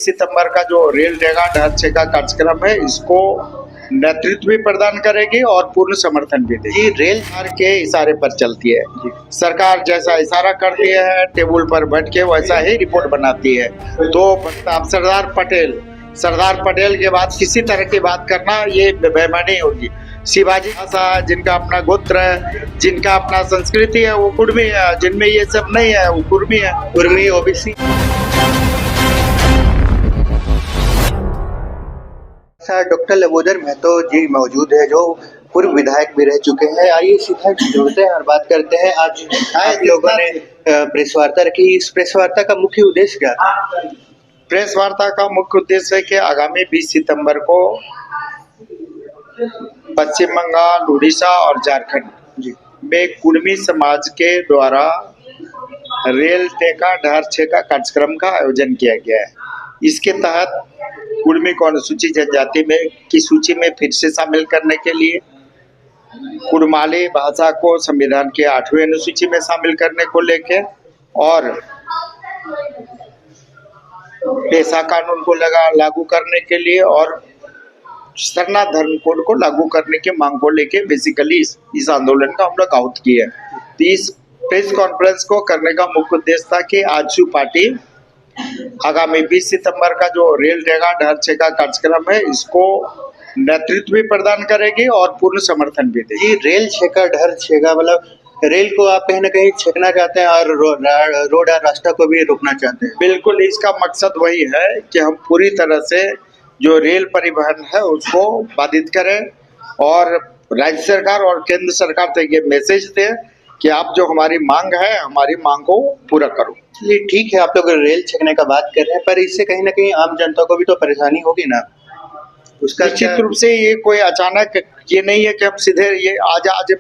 सितंबर का जो रेल टेगा ढांचे का कार्यक्रम है, इसको नेतृत्व भी प्रदान करेगी और पूर्ण समर्थन भी देगी। रेल सरकार के इशारे पर चलती है। सरकार जैसा इशारा करती है, टेबल पर बैठ के वैसा ही रिपोर्ट बनाती है। तो अब सरदार पटेल के बाद किसी तरह की बात करना ये बेईमानी होगी। शिवाजी भाषा, जिनका अपना गोत्र है, जिनका अपना संस्कृति है, वो कुर्मी है। जिनमें ये सब नहीं है, वो कुर्मी है, कुर्मी ओबीसी। डॉक्टर लबोदर महतो जी मौजूद है, जो पूर्व विधायक भी रह चुके हैं। आइए सीधा जुड़ते हैं और बात करते हैं। आज आप लोगों ने प्रेस वार्ता रखी। इस प्रेस वार्ता का मुख्य उद्देश्य क्या था? प्रेस वार्ता का मुख्य उद्देश्य है कि आगामी 20 सितंबर को पश्चिम बंगाल, उड़ीसा और झारखंड में कुर्मी समाज के द्वारा रेल टेका ढांचे का कार्यक्रम का आयोजन किया गया है। इसके तहत कुर्मी को अनुसूचित जनजाति में की सूची में फिर से शामिल करने के लिए, कुड़माली भाषा को संविधान के 8वें अनुसूची में शामिल करने को लेकर और पेशा कानून को लागू करने के लिए और सरना धर्म कोड को लागू करने की मांग को लेकर बेसिकली इस आंदोलन का हम लोग आहुत किया है। तो इस प्रेस कॉन्फ्रेंस को करने का मुख्य उद्देश्य था कि आजसू पार्टी आगामी 20 सितंबर का जो रेल टेगा ढांचे का कार्यक्रम है, इसको नेतृत्व भी प्रदान करेगी और पूर्ण समर्थन भी देगी। रेल छेका ढांचेगा मतलब रेल को आप कहीं ना कहीं छेकना चाहते हैं और रोड और रास्ता को भी रोकना चाहते हैं। बिल्कुल, इसका मकसद वही है कि हम पूरी तरह से जो रेल परिवहन है उसको बाधित करें और राज्य सरकार और केंद्र सरकार तक ये मैसेज दें कि आप जो हमारी मांग है, हमारी मांग को पूरा करो। ये ठीक है, आप लोग रेल छेकने का बात कर रहे हैं, पर इससे कहीं ना कहीं आम जनता को भी तो परेशानी होगी ना। उसका निश्चित रूप से ये कोई अचानक ये नहीं है कि हम सीधे ये आज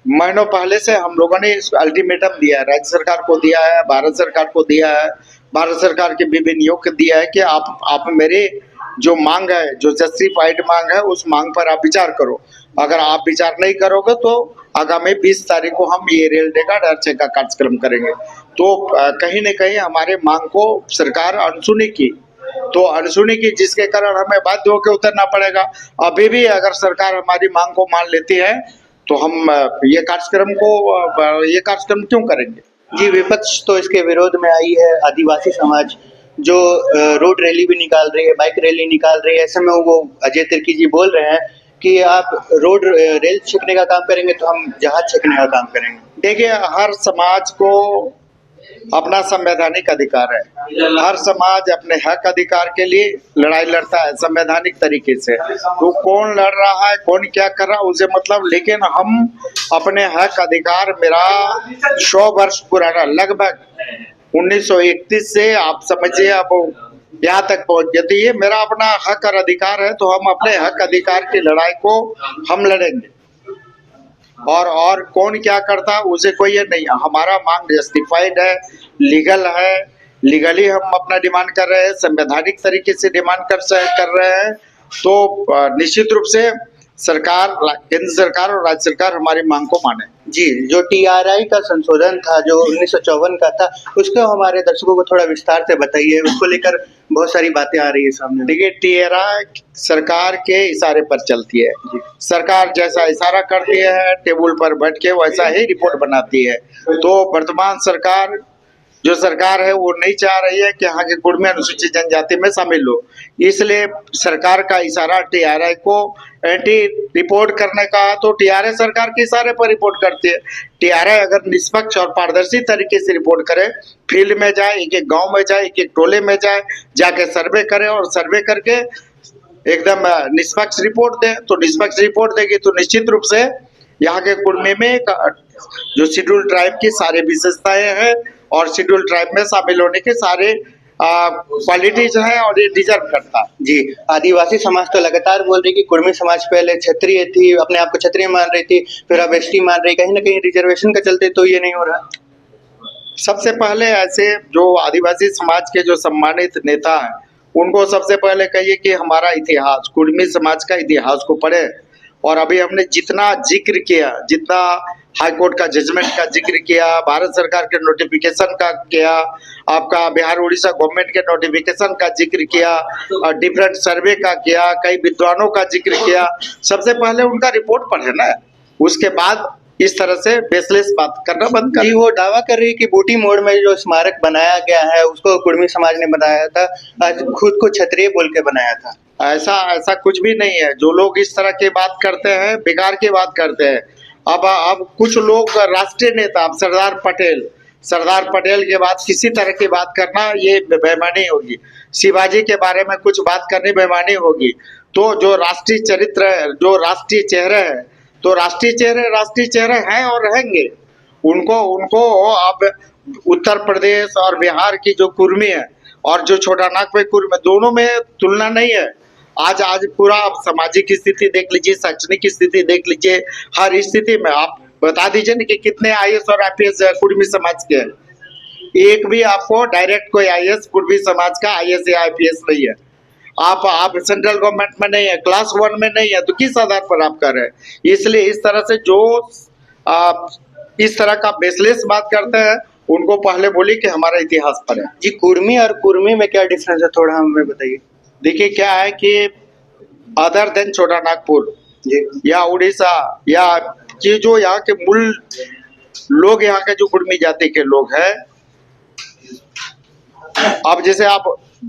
महीनों पहले से हम लोगों ने अल्टीमेटम दिया है, राज्य सरकार को दिया है, भारत सरकार को दिया है, भारत सरकार के विभिन्न नियोग दिया है कि आप मेरे जो मांग है, जो जस्टिफाइड मांग है, उस मांग पर आप विचार करो। अगर आप विचार नहीं करोगे तो आगामी 20 तारीख को हम ये रेल टेका ढांचे का कार्यक्रम करेंगे। तो कहीं न कहीं हमारे मांग को सरकार अनसुनी की, जिसके कारण हमें बाध्य होकर उतरना पड़ेगा। अभी भी अगर सरकार हमारी मांग को मान लेती है तो हम ये कार्यक्रम क्यों करेंगे? जी, विपक्ष तो इसके विरोध में आई है। आदिवासी समाज जो रोड रैली भी निकाल रही है, बाइक रैली निकाल रही है। ऐसे में वो अजय तिर्की जी बोल रहे हैं कि आप रेल छेकने का काम करेंगे तो हम जहाज छेकने का काम करेंगे। देखिए, हर समाज को अपना संवैधानिक अधिकार है। हर समाज अपने हक अधिकार के लिए लड़ाई लड़ता है संवैधानिक तरीके से। तो कौन लड़ रहा है, कौन क्या कर रहा है, उसे मतलब, लेकिन हम अपने हक अधिकार, मेरा 100 वर्ष पुराना, लगभग 1931 से आप समझिए अब यहाँ तक पहुँच गए। तो ये मेरा अपना हक और अधिकार है, तो हम अपने हक अधिकार की लड़ाई को हम लड़ेंगे। और कौन क्या करता उसे कोई ये नहीं। हमारा मांग जस्टिफाइड है, लीगल है, लीगली हम अपना डिमांड कर रहे हैं, संवैधानिक तरीके से डिमांड कर रहे हैं। तो निश्चित रूप से सरकार, केंद्र सरकार और राज्य सरकार हमारी मांग को माने। जी, जो TRI का संशोधन था जो 1954 का था, उसको हमारे दर्शकों को थोड़ा विस्तार से बताइए। उसको लेकर बहुत सारी बातें आ रही है सामने। देखिए, TRI सरकार के इशारे पर चलती है। सरकार जैसा इशारा करती है, टेबल पर बैठ के वैसा ही रिपोर्ट बनाती है। तो वर्तमान सरकार जो सरकार है वो नहीं चाह रही है कि यहाँ के कुर्मी अनुसूचित जनजाति में शामिल हो। इसलिए सरकार का इशारा TRI को एंटी रिपोर्ट करने का, तो TRI सरकार के इशारे पर रिपोर्ट करती है। TRI अगर निष्पक्ष और पारदर्शी तरीके से रिपोर्ट करे, फील्ड में जाए, एक एक गांव में जाए, एक एक टोले में जाए, जाके सर्वे करे और सर्वे करके एकदम निष्पक्ष रिपोर्ट दे, तो निष्पक्ष रिपोर्ट देगी तो निश्चित रूप से यहाँ के कुर्मी में जो शेड्यूल ट्राइब की सारी विशेषताएं हैं और शेड्यूल ट्राइब में शामिल होने के सारे क्वालिटीज हैं और ये डिजर्व करता है। जी, आदिवासी समाज तो लगातार बोल रही कि कुर्मी समाज पहले क्षत्रिय थी, अपने आप को क्षत्रिय मान रही थी, फिर अब ST मान रही। कहीं ना कहीं रिजर्वेशन का चलते तो ये नहीं हो रहा। सबसे पहले ऐसे जो आदिवासी समाज के जो सम्मानित नेता हैं, उनको सबसे पहले कहिए कि हमारा इतिहास, कुर्मी समाज का इतिहास को पढ़े। और अभी हमने जितना जिक्र किया, जितना हाई कोर्ट का जजमेंट का जिक्र किया, भारत सरकार के नोटिफिकेशन का किया, आपका बिहार उड़ीसा गवर्नमेंट के नोटिफिकेशन का जिक्र किया और डिफरेंट सर्वे का किया, कई विद्वानों का जिक्र किया। सबसे पहले उनका रिपोर्ट पढ़े ना, उसके बाद इस तरह से बेसलेस बात करना बंद कर। जी, वो दावा कर रही है कि बूटी मोड़ में जो स्मारक बनाया गया है उसको कुर्मी समाज ने बनाया था, आज खुद को क्षत्रिय बोल के बनाया था। ऐसा ऐसा कुछ भी नहीं है। जो लोग इस तरह की बात करते हैं बेकार की बात करते हैं। अब कुछ लोग राष्ट्रीय नेता, अब सरदार पटेल के बाद किसी तरह की बात करना ये बेईमानी होगी। शिवाजी के बारे में कुछ बात करनी बेईमानी होगी। तो जो राष्ट्रीय चरित्र है, जो राष्ट्रीय चेहरे हैं, तो राष्ट्रीय चेहरे हैं और रहेंगे। उनको उनको अब उत्तर प्रदेश और बिहार की जो कुर्मी है और जो छोटा नागपुर कुर्मी, दोनों में तुलना नहीं है। आज पूरा आप सामाजिक स्थिति देख लीजिए, शैक्षणिक स्थिति देख लीजिए, हर स्थिति में आप बता दीजिए ना कि कितने आईएएस और आईपीएस कुर्मी समाज के हैं। एक भी आपको डायरेक्ट कोई आईएएस कुर्मी समाज का आईएएस या आईपीएस नहीं है। आप सेंट्रल गवर्नमेंट में नहीं है, क्लास 1 में नहीं है, तो किस आधार पर आप कर रहे हैं? इसलिए इस तरह से जो आप इस तरह का बेसलेस बात करते हैं, उनको पहले बोलिए कि हमारा इतिहास पढ़े। जी, कुर्मी और कुर्मी में क्या डिफरेंस है, थोड़ा हमें बताइए। देखिए क्या है कि अदर देन छोटा नागपुर जी, या उड़ीसा या ये जो यहाँ के मूल लोग, यहाँ के जो कुर्मी जाति के लोग हैं, अब जैसे आप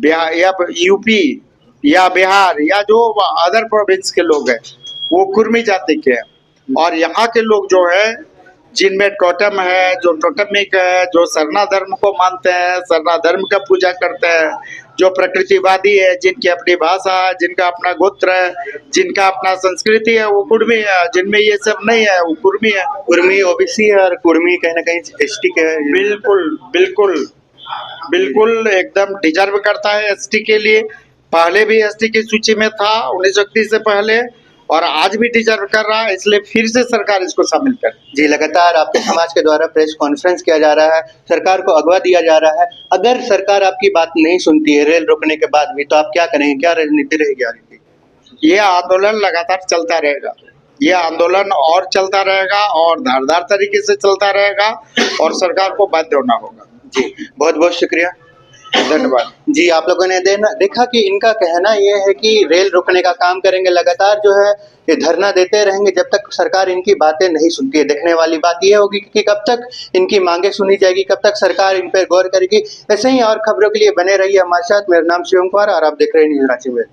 या यूपी या बिहार या जो अदर प्रोविंस के लोग हैं, वो कुर्मी जाति के हैं। और यहाँ के लोग जो है, जिनमें टोटम है, जो टोटमिक है, जो सरना धर्म को मानते हैं, सरना धर्म का पूजा करते हैं, जो प्रकृतिवादी है, जिनकी अपनी भाषा है, जिनका अपना गोत्र है, जिनका अपना संस्कृति है, वो कुर्मी है। जिनमें ये सब नहीं है, वो कुर्मी है। कुर्मी ओबीसी है और कुर्मी कहीं ना कहीं एसटी के है। बिल्कुल बिल्कुल बिल्कुल एकदम डिजर्व करता है एसटी के लिए। पहले भी एसटी की सूची में था 1931 से पहले, और आज भी डिजर्व कर रहा है, इसलिए फिर से सरकार इसको शामिल कर। जी, लगातार आपके समाज के द्वारा प्रेस कॉन्फ्रेंस किया जा रहा है, सरकार को अगवा दिया जा रहा है। अगर सरकार आपकी बात नहीं सुनती है रेल रोकने के बाद भी, तो आप क्या करेंगे, क्या रणनीति रहेगी आगे की? ये आंदोलन लगातार चलता रहेगा, ये आंदोलन और चलता रहेगा और धारदार तरीके से चलता रहेगा, और सरकार को बाध्य होना होगा। जी, बहुत बहुत शुक्रिया, धन्यवाद। जी। आप लोगों ने देखा कि इनका कहना ये है कि रेल रोकने का काम करेंगे, लगातार जो है ये धरना देते रहेंगे जब तक सरकार इनकी बातें नहीं सुनती है। देखने वाली बात ये होगी कि कब तक इनकी मांगे सुनी जाएगी, कब तक सरकार इन पर गौर करेगी। ऐसे ही और खबरों के लिए बने रहिए हमारे साथ। मेरा नाम शिवम कुमार और आप देख रहे हैं न्यूज़ रांची में।